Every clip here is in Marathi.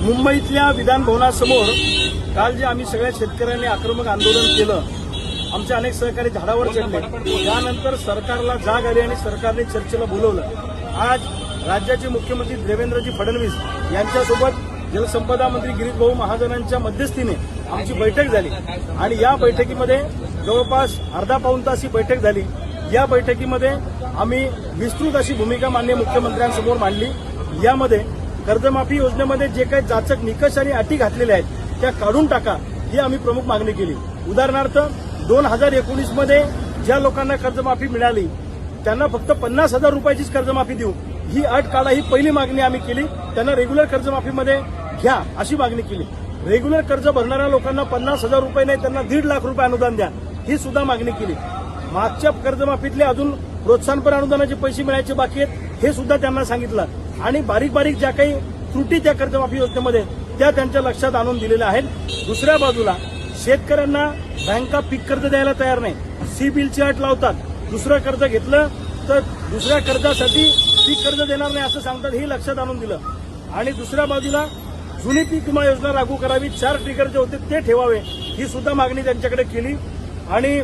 मुंबईतल्या विधानभवनासमोर काल जे आम्ही सगळ्या शेतकऱ्यांनी आक्रमक आंदोलन केलं, आमचे अनेक सहकारी झाडावर चढले, त्यानंतर सरकारला जाग आली आणि सरकारने चर्चेला बोलवलं। आज राज्याचे मुख्यमंत्री देवेंद्रजी फडणवीस यांच्यासोबत जलसंपदा मंत्री गिरीश भाऊ महाजनांच्या मध्यस्थीने आमची बैठक झाली आणि या बैठकीमध्ये जवळपास अर्धा पाऊण तास ही बैठक झाली। या बैठकीमध्ये आम्ही विस्तृत अशी भूमिका माननीय मुख्यमंत्र्यांसमोर मांडली। यामध्ये कर्जमाफी योजनेमध्ये जे काही जाचक निकष आणि अटी घातलेल्या आहेत त्या काढून टाका, ही आम्ही प्रमुख मागणी केली। उदाहरणार्थ 2019 मध्ये ज्या लोकांना कर्जमाफी मिळाली त्यांना फक्त 50,000 रुपयाचीच कर्जमाफी देऊ, ही अट काढा, ही पहिली मागणी आम्ही केली। त्यांना रेग्युलर कर्जमाफीमध्ये घ्या अशी मागणी केली। रेग्युलर कर्ज भरणाऱ्या लोकांना 50,000 रुपये नाही, त्यांना 1.5 लाख रुपये अनुदान द्या, ही सुद्धा मागणी केली। मागच्या कर्जमाफीतले अजून प्रोत्साहनपर अनुदानाचे पैसे मिळायचे बाकी आहेत, हे सुद्धा त्यांना सांगितलं आणि बारीक बारीक ज्या काही त्रुटी त्या कर्जमाफी योजनेमध्ये त्या त्यांच्या लक्षात आणून दिलेल्या आहेत। दुसऱ्या बाजूला शेतकऱ्यांना बँका पीक कर्ज द्यायला तयार नाही, सिबिलची अट लावतात। दुसरं कर्ज घेतलं तर दुसऱ्या कर्जासाठी पीक कर्ज देणार नाही असं सांगतात, हे लक्षात आणून दिलं। आणि दुसऱ्या बाजूला जुनी पीक विमा योजना लागू करावी, 4 ट्रिगर जे होते ते ठेवावे, ही सुद्धा मागणी त्यांच्याकडे केली। आणि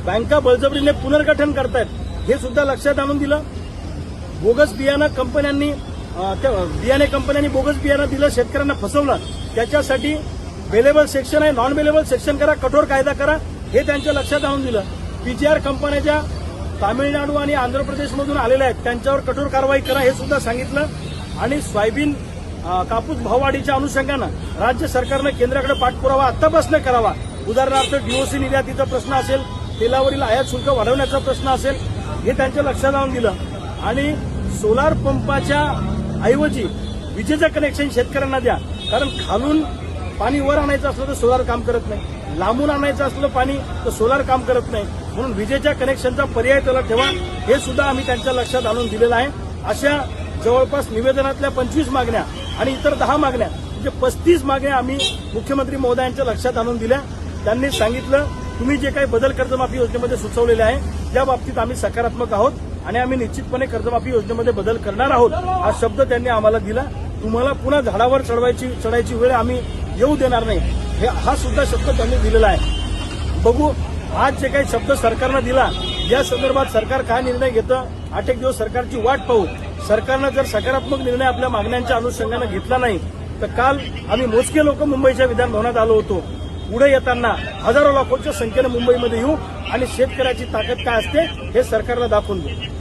बँका बळजबरीने पुनर्गठन करतायत, हे सुद्धा लक्षात आणून दिलं। बोगस बियाणं कंपन्यांनी बियाणे कंपन्यांनी बोगस बियाणं दिलं, शेतकऱ्यांना फसवलं, त्याच्यासाठी बेलेबल सेक्शन आहे, नॉन बेलेबल सेक्शन करा, कठोर कायदा करा, हे त्यांच्या लक्षात आणून दिलं। पीजीआर कंपन्या ज्या तामिळनाडू आणि आंध्र प्रदेशमधून आलेल्या आहेत त्यांच्यावर कठोर कारवाई करा, हे सुद्धा सांगितलं। आणि सोयाबीन कापूस भाववाढीच्या अनुषंगानं राज्य सरकारनं केंद्राकडे पाठपुरावा आत्तापासून करावा। उदाहरणार्थ डीओसी निर्यातीचा प्रश्न असेल, तेलावरील आयात शुल्क वाढवण्याचा प्रश्न असेल, हे त्यांच्या लक्षात आणून दिलं। आणि सोलार पंपाच्या ऐवजी विजेचं कनेक्शन शेतकऱ्यांना द्या, कारण खालून पाणी वर आणायचं असलं तर सोलार काम करत नाही, लांबून आणायचं असलं पाणी तर सोलार काम करत नाही, म्हणून विजेच्या कनेक्शनचा पर्याय त्याला ठेवा, हे सुद्धा आम्ही त्यांच्या लक्षात आणून दिलेलं आहे। अशा जवळपास निवेदनातल्या 25 मागण्या आणि इतर 10 मागण्या म्हणजे 35 मागण्या आम्ही मुख्यमंत्री महोदयांच्या लक्षात आणून दिल्या। त्यांनी सांगितलं तुम्ही जे काही बदल कर्जमाफी योजनेमध्ये सुचवलेले आहे त्या बाबतीत आम्ही सकारात्मक आहोत आणि आम्ही निश्चितपणे कर्जमाफी योजनेमध्ये बदल करणार आहोत, हा शब्द त्यांनी आम्हाला दिला। तुम्हाला पुन्हा झाडावर चढायची वेळ आम्ही येऊ देणार नाही, हा सुद्धा शब्द त्यांनी दिलेला आहे। बघू आज जे काही शब्द सरकारनं दिला या संदर्भात सरकार काय निर्णय घेतं, 8 एक दिवस सरकारची वाट पाहू। सरकारनं जर सकारात्मक निर्णय आपल्या मागण्यांच्या अनुषंगानं घेतला नाही तर काल आम्ही मोजके लोक मुंबईच्या विधानभवनात आलो होतो, पुढे येताना हजारो लाखोंच्या संख्येने मुंबईमध्ये येऊ आणि शेतकऱ्याची ताकद काय असते हे सरकारला दाखवून देऊ।